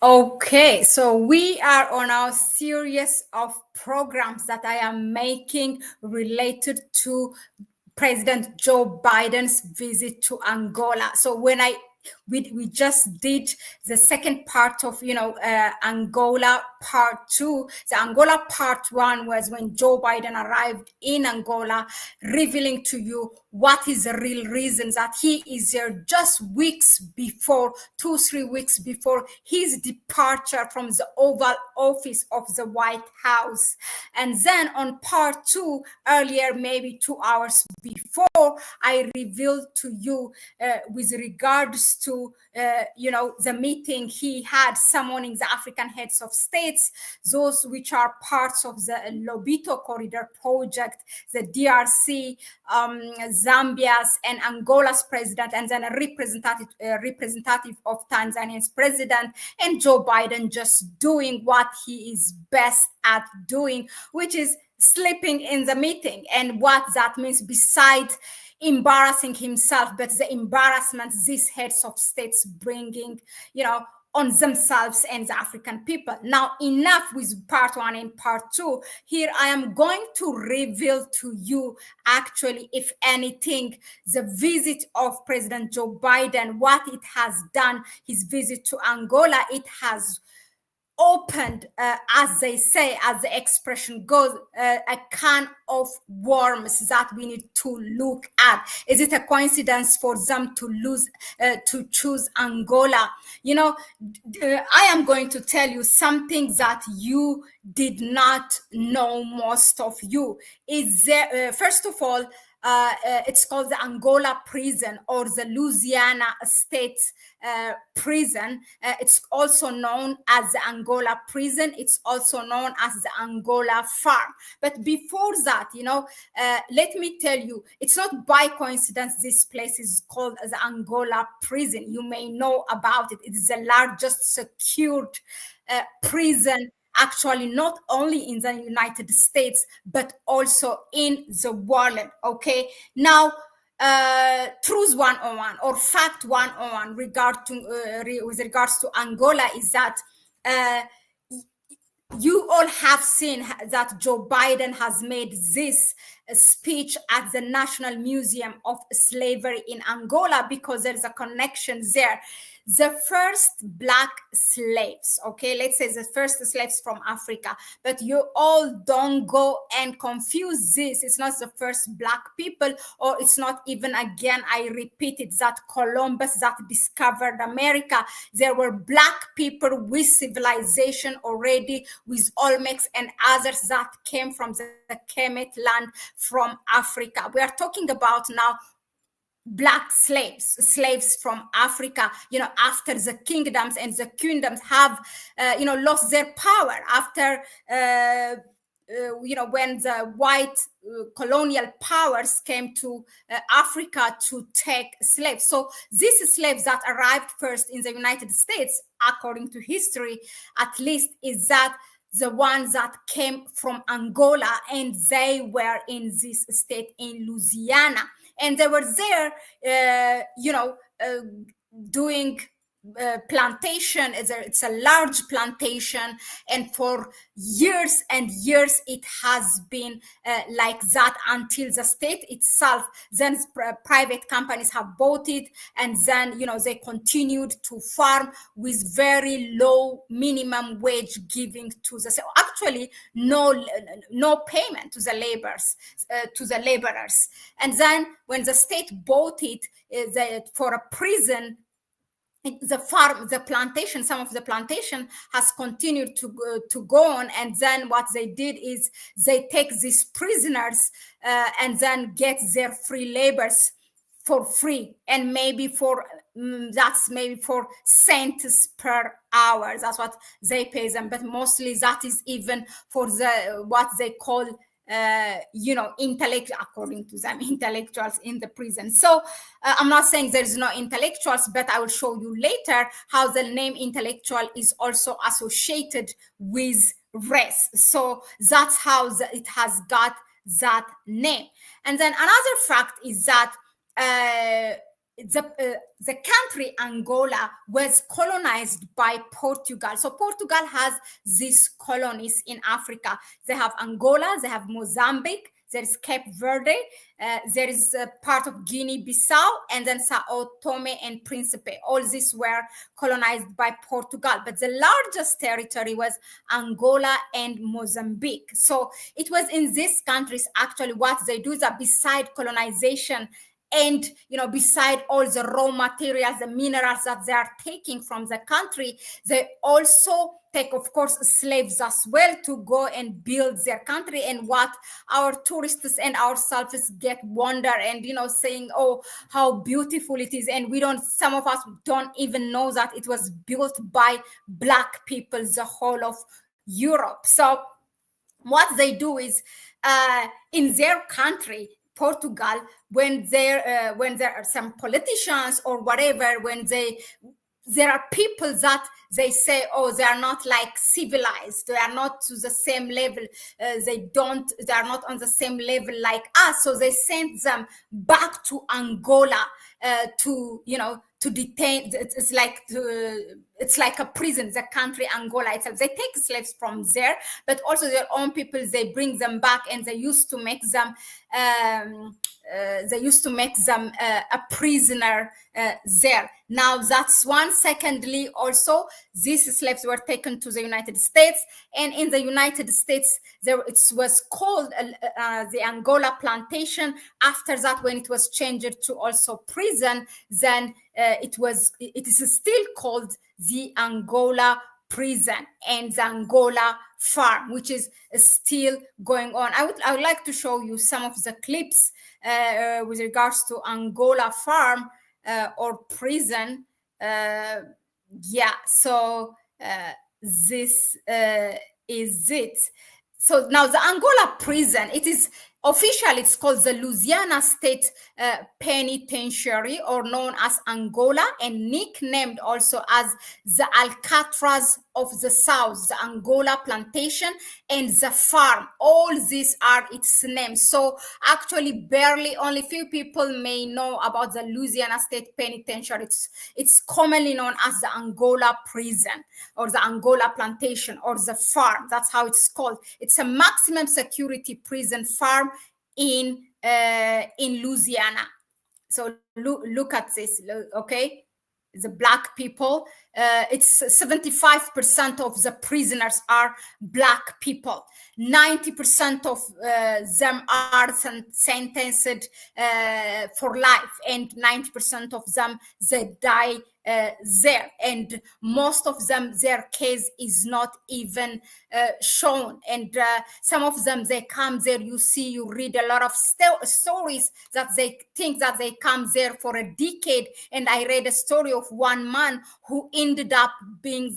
Okay, so we are on our series of programs that I am making related to President Joe Biden's visit to Angola. So when we just did the second part of Angola part 2. The Angola part 1 was when Joe Biden arrived in Angola, revealing to you what is the real reason that he is there just weeks before, 2-3 weeks before his departure from the Oval Office of the White House. And then on part 2, earlier, maybe 2 hours before, I revealed to you with regards to the meeting he had summoning the African heads of states, those which are parts of the Lobito Corridor project, the DRC, Zambia's and Angola's president, and then a representative of Tanzania's president, and Joe Biden just doing what he is best at doing, which is sleeping in the meeting. And what that means, besides embarrassing himself, but the embarrassment these heads of states bringing on themselves and the African people. Now, enough with part 1 and part 2. Here I am going to reveal to you, actually, if anything, the visit of President Joe Biden, what it has done, his visit to Angola. It has opened, as they say, as the expression goes, a can of worms that we need to look at. Is it a coincidence for them to choose Angola? I am going to tell you something that you did not know, most of you. Is there, first of all, it's called the Angola prison, or the Louisiana state prison. It's also known as the Angola prison. It's also known as the Angola farm. But before that, let me tell you, it's not by coincidence this place is called the Angola prison. You may know about it. It is the largest secured prison, actually, not only in the United States, but also in the world. Okay, now, truth 101 or fact 101 with regards to Angola is that you all have seen that Joe Biden has made this speech at the National Museum of Slavery in Angola, because there's a connection there. The first Black slaves, okay, let's say the first slaves from Africa, but you all don't go and confuse this. It's not the first Black people, or it's not even, again, I repeat it, that Columbus that discovered America. There were Black people with civilization already, with Olmecs and others that came from the Kemet land from Africa. We are talking about now Black slaves from Africa, after the kingdoms and the kingdoms have, lost their power after, when the white colonial powers came to Africa to take slaves. So these slaves that arrived first in the United States, according to history, at least, is that the ones that came from Angola, and they were in this state in Louisiana. And they were there, doing plantation. It's a large plantation, and for years and years it has been like that, until the state itself, then private companies have bought it, and then they continued to farm with very low minimum wage giving to the, actually no payment to the laborers. And then when the state bought it, for a prison, the plantation, some of the plantation has continued to go on. And then what they did is they take these prisoners and then get their free labors for free, and maybe that's maybe for cents per hour. That's what they pay them, but mostly that is even for the what they call according to them, intellectuals in the prison. So I'm not saying there's no intellectuals, but I will show you later how the name intellectual is also associated with race. So that's how it has got that name. And then another fact is that the country Angola was colonized by Portugal. So Portugal has these colonies in Africa. They have Angola, they have Mozambique, there is Cape Verde, there is a part of Guinea-Bissau, and then Sao Tome and Principe. All these were colonized by Portugal, but the largest territory was Angola and Mozambique. So it was in these countries, actually, what they do is that beside colonization, and beside all the raw materials, the minerals that they are taking from the country, they also take, of course, slaves as well to go and build their country. And what our tourists and ourselves get wonder and saying, oh, how beautiful it is, and some of us don't even know that it was built by Black people, the whole of Europe. So what they do is, in their country Portugal, when there are some politicians or whatever, when there are people that they say, oh, they are not like civilized, they are not to the same level, they are not on the same level like us, so they send them back to Angola to detain. It's like a prison, the country Angola itself. They take slaves from there, but also their own people, they bring them back, and they used to make them a prisoner there. Now that's one. Secondly, also these slaves were taken to the United States, and in the United States it was called the Angola plantation. After that, when it was changed to also prison, then it is still called the Angola prison and the Angola farm, which is still going on. I would like to show you some of the clips with regards to Angola farm or prison. So this is it. So now the Angola prison, officially it's called the Louisiana State Penitentiary, or known as Angola, and nicknamed also as the Alcatraz of the South, the Angola plantation, and the farm. All these are its names. So actually only few people may know about the Louisiana State Penitentiary. It's commonly known as the Angola prison, or the Angola plantation, or the farm. That's how it's called. It's a maximum security prison farm in Louisiana. So look at this, okay? The Black people, it's 75% of the prisoners are Black people. 90% of them are sentenced for life, and 90% of them, they die there, and most of them, their case is not even shown. And some of them, they come there, you read a lot of stories that they think that they come there for a decade. And I read a story of one man who ended up being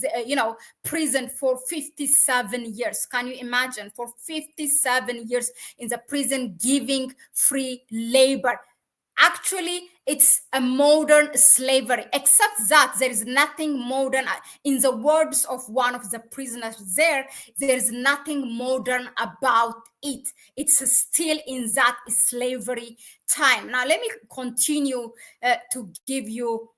prison for 57 years. Can you imagine? For 57 years in the prison, giving free labor. Actually, it's a modern slavery, except that there is nothing modern. In the words of one of the prisoners there is nothing modern about it. It's still in that slavery time. Now, let me continue to give you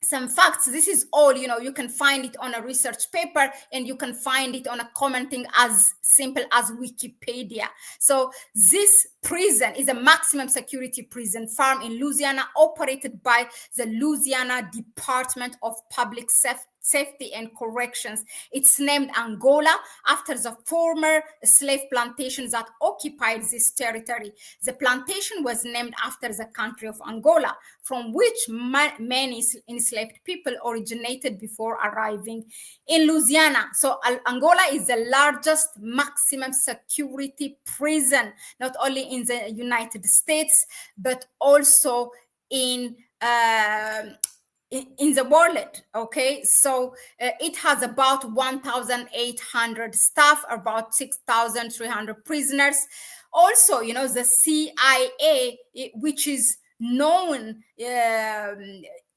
some facts. This is all, you can find it on a research paper, and you can find it on a commenting as simple as Wikipedia. So this prison is a maximum security prison farm in Louisiana, operated by the Louisiana Department of Public Safety and Corrections. It's named Angola after the former slave plantations that occupied this territory. The plantation was named after the country of Angola, from which many enslaved people originated before arriving in Louisiana. So Angola is the largest maximum security prison, not only in the United States, but also in the world. Okay, so it has about 1,800 staff, about 6,300 prisoners. Also, the CIA, which is known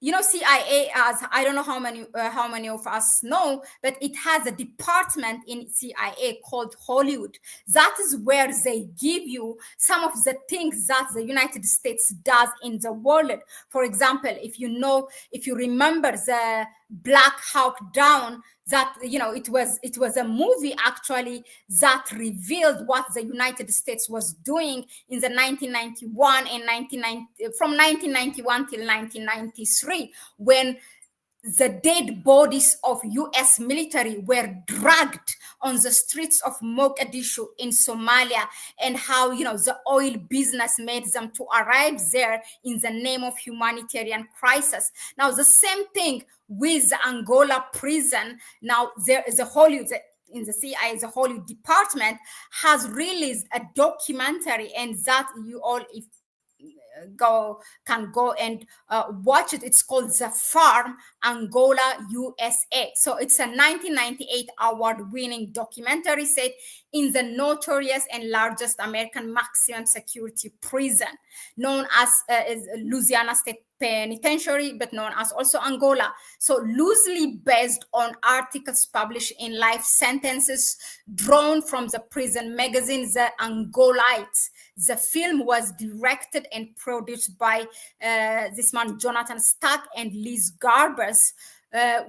CIA, as I don't know how many of us know, but it has a department in CIA called Hollywood. That is where they give you some of the things that the United States does in the world. For example, if you remember the Black Hawk Down, that it was a movie actually that revealed what the United States was doing in the 1991 and 1990, from 1991 till 1993, when the dead bodies of US military were dragged on the streets of Mogadishu in Somalia, and how the oil business made them to arrive there in the name of humanitarian crisis. Now the same thing with the Angola prison. Now there is a Hollywood in the CIA, the Hollywood department has released a documentary, and that you all, if can go and watch it. It's called The Farm, Angola, USA. So it's a 1998 award-winning documentary set in the notorious and largest American maximum security prison, known as Louisiana State Penitentiary, but known as also Angola. So loosely based on articles published in life sentences drawn from the prison magazine, The Angolites. The film was directed and produced by this man, Jonathan Stack, and Liz Garbers.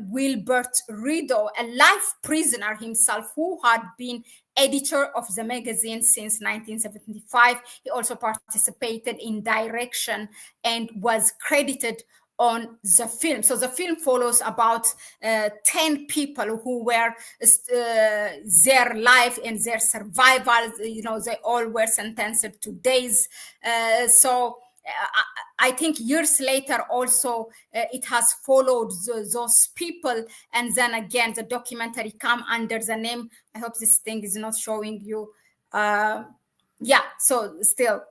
Wilbert Rideau, a life prisoner himself who had been editor of the magazine since 1975. He also participated in direction and was credited on the film. So the film follows about 10 people who were their life and their survival. They all were sentenced to days. I think years later also it has followed those people, and then again the documentary come under the name, I hope this thing is not showing you, so still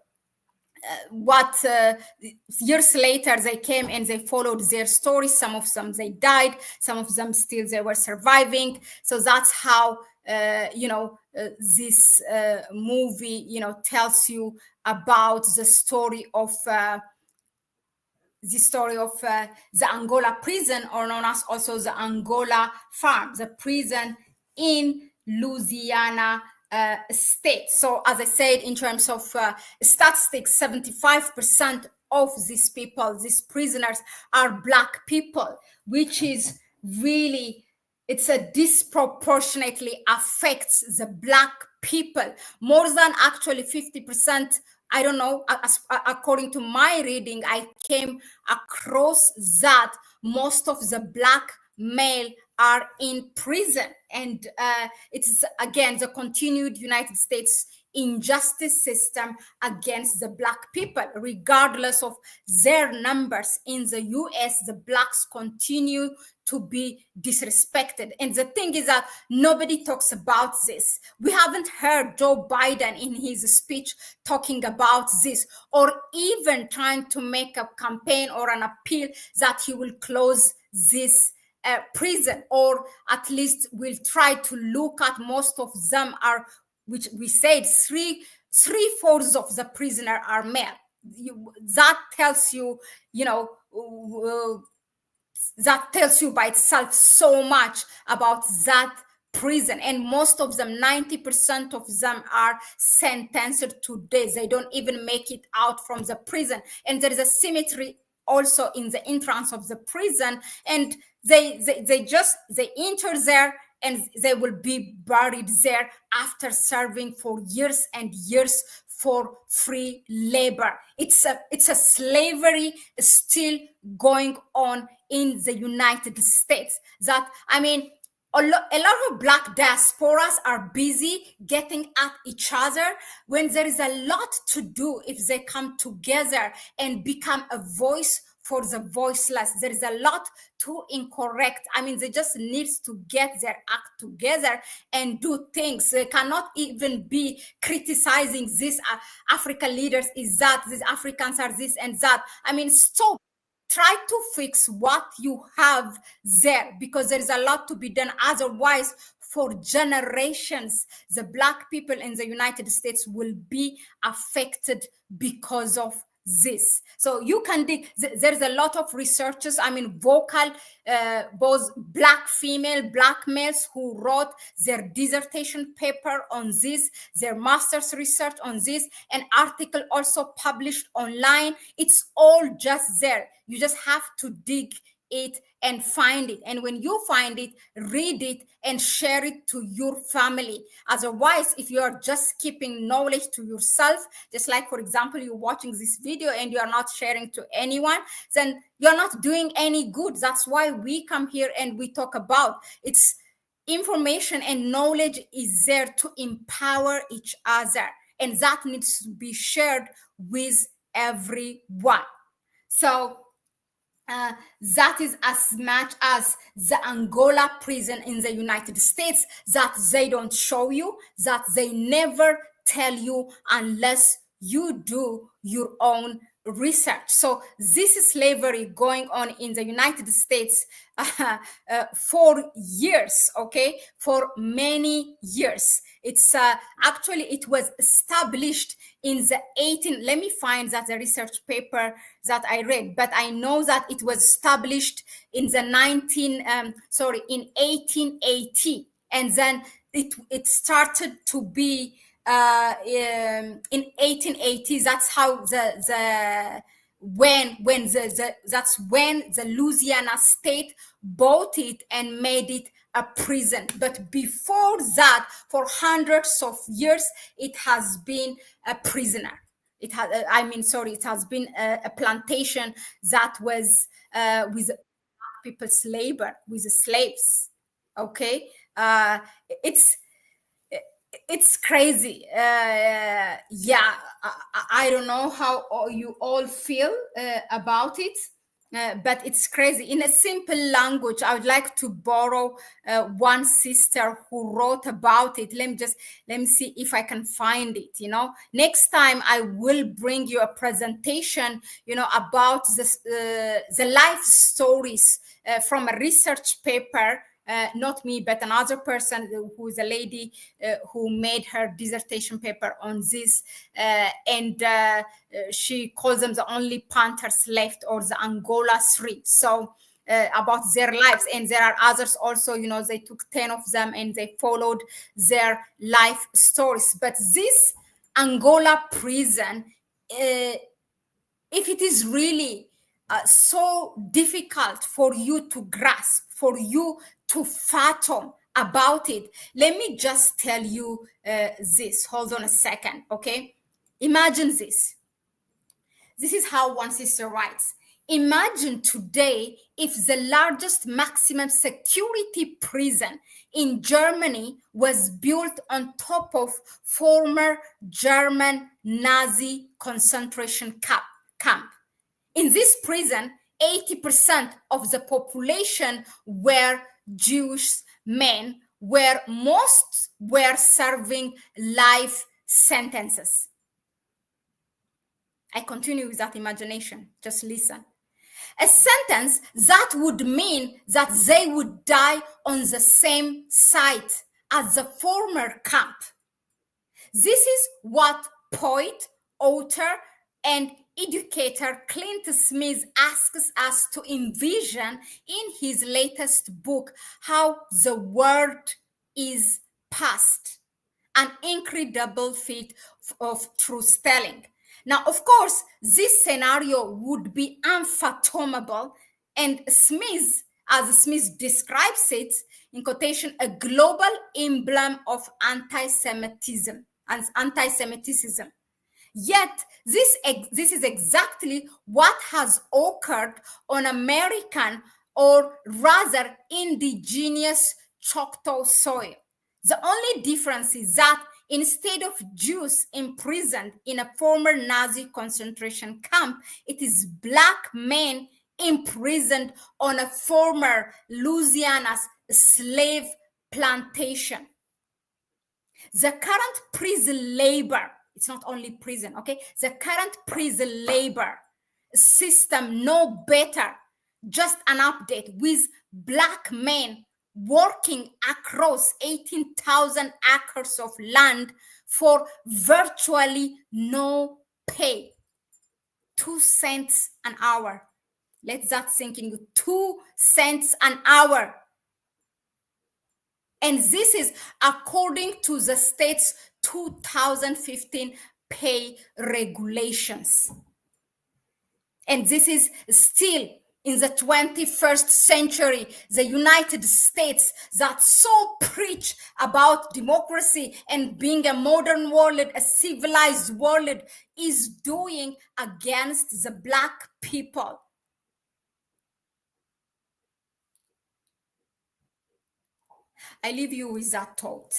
what years later they came and they followed their stories. Some of them they died, some of them still they were surviving. So that's how this movie tells you about the story of the Angola prison, or known as also the Angola Farm, the prison in Louisiana state. So as I said, in terms of statistics, 75% of these people, these prisoners, are Black people, which is really, it's a disproportionately affects the Black people more than actually 50%. I don't know, according to my reading, I came across that most of the Black male are in prison. And it's, again, the continued United States injustice system against the Black people. Regardless of their numbers in the US, the Blacks continue to be disrespected. And the thing is that nobody talks about this. We haven't heard Joe Biden in his speech talking about this, or even trying to make a campaign or an appeal that he will close this prison, or at least will try to look at. Most of them are, which we said, three-fourths of the prisoner are male. That tells you, that tells you by itself so much about that prison. And most of them, 90% of them, are sentenced to death. They don't even make it out from the prison. And there is a cemetery also in the entrance of the prison, and they enter there and they will be buried there after serving for years and years for free labor. It's a slavery still going on in the United States. That, I mean, a lot of Black diasporas are busy getting at each other when there is a lot to do if they come together and become a voice for the voiceless. There is a lot to incorrect. I mean, they just need to get their act together and do things. They cannot even be criticizing this African leaders is that, these Africans are this and that. I mean, stop. Try to fix what you have there, because there is a lot to be done. Otherwise, for generations, the Black people in the United States will be affected because of this. So you can dig. There's a lot of researchers, I mean, vocal, both black female, black males who wrote their dissertation paper on this, their master's research on this, an article also published online. It's all just there. You just have to dig it and find it. And when you find it, read it and share it to your family. Otherwise, if you are just keeping knowledge to yourself, just like, for example, you're watching this video and you are not sharing to anyone, then you're not doing any good. That's why we come here and we talk about it's information and knowledge is there to empower each other, and that needs to be shared with everyone. So that is as much as the Angola prison in the United States that they don't show you, that they never tell you unless you do your own research. So this is slavery going on in the United States for years, okay, for many years. It's actually, it was established in the 18, let me find that the research paper that I read, but I know that it was established in the in 1880, and then it started to be in 1880. That's how that's when the Louisiana state bought it and made it a prison. But before that, for hundreds of years, it has been a prisoner. It has, it has been a plantation that was with people's labor, with the slaves. Okay, it's crazy. Yeah, I don't know how you all feel about it, but it's crazy. In a simple language, I would like to borrow one sister who wrote about it. Let me see if I can find it. Next time I will bring you a presentation, about the life stories from a research paper. Not me, but another person who is a lady who made her dissertation paper on this. And she calls them the only Panthers left, or the Angola 3. So about their lives. And there are others also, they took 10 of them and they followed their life stories. But this Angola prison, if it is really so difficult for you to grasp, for you to fathom about it, let me just tell you this. Hold on a second, okay? Imagine this. This is how one sister writes. Imagine today if the largest maximum security prison in Germany was built on top of former German Nazi concentration camp. In this prison, 80% of the population were Jewish men, where most were serving life sentences. I continue with that imagination. Just listen. A sentence that would mean that they would die on the same site as the former camp. This is what poet, author, and educator Clint Smith asks us to envision in his latest book, How the Word is Past, an incredible feat of truth telling. Now, of course, this scenario would be unfathomable, and Smith, as Smith describes it, in quotation, a global emblem of anti-Semitism and anti-Semitism. Yet, this is exactly what has occurred on American, or rather indigenous, Choctaw soil. The only difference is that instead of Jews imprisoned in a former Nazi concentration camp, it is Black men imprisoned on a former Louisiana's slave plantation. The current prison labor, it's not only prison, okay? The current prison labor system, no better, just an update, with Black men working across 18,000 acres of land for virtually no pay. 2 cents an hour. Let that sink in. 2 cents an hour. And this is according to the state's 2015 pay regulations. And this is still in the 21st century, the United States that so preach about democracy and being a modern world, a civilized world, is doing against the Black people. I leave you with that thought.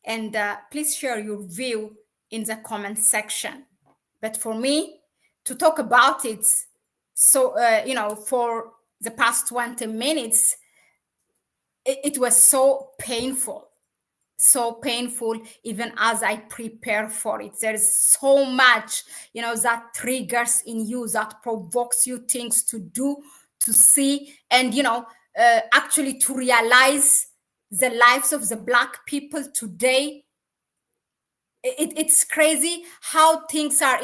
And please share your view in the comment section. But for me, to talk about it, so, for the past 20 minutes, it was so painful. So painful, even as I prepare for it. There's so much, that triggers in you, that provokes you things to do, to see, and, actually to realize the lives of the Black people today. It's crazy how things are,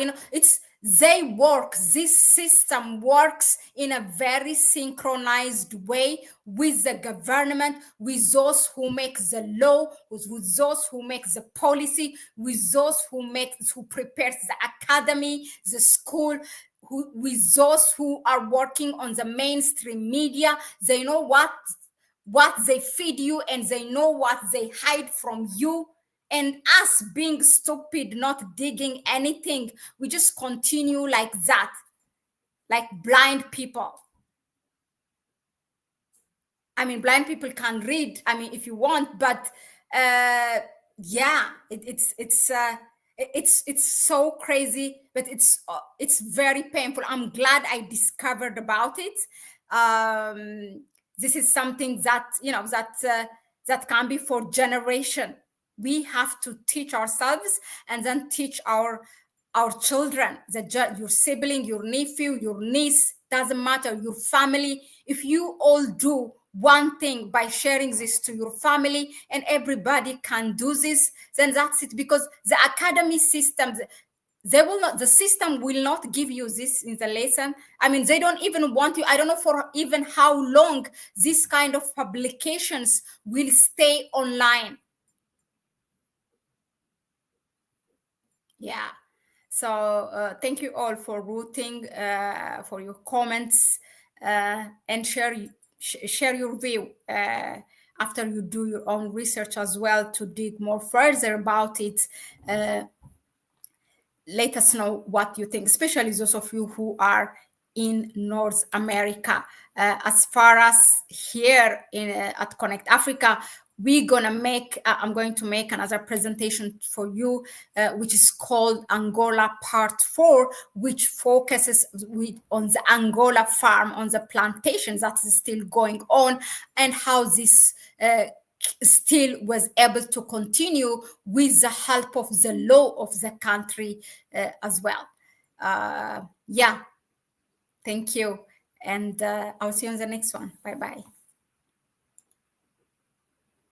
this system works in a very synchronized way with the government, with those who make the law, with those who make the policy, with those who prepares the academy, the school, with those who are working on the mainstream media. They know what they feed you, and they know what they hide from you. And us being stupid, not digging anything, we just continue like that, like blind people. I mean, blind people can read, if you want, but yeah, it's so crazy, but it's very painful. I'm glad I discovered about it. This is something that that can be for generation. We have to teach ourselves, and then teach our children, your sibling, your nephew, your niece, doesn't matter, your family. If you all do one thing by sharing this to your family, and everybody can do this, then that's it. Because the academy system, the system will not give you this in the lesson. They don't even want you. I don't know for even how long this kind of publications will stay online. Yeah. So thank you all for rooting, for your comments, and share your view after you do your own research as well, to dig more further about it. Let us know what you think, especially those of you who are in North America. As far as here at Connect Africa, I'm going to make another presentation for you, which is called Angola Part 4, which focuses on the Angola farm, on the plantations that is still going on, and how this still was able to continue with the help of the law of the country as well. Yeah, thank you. And I'll see you on the next one. Bye-bye.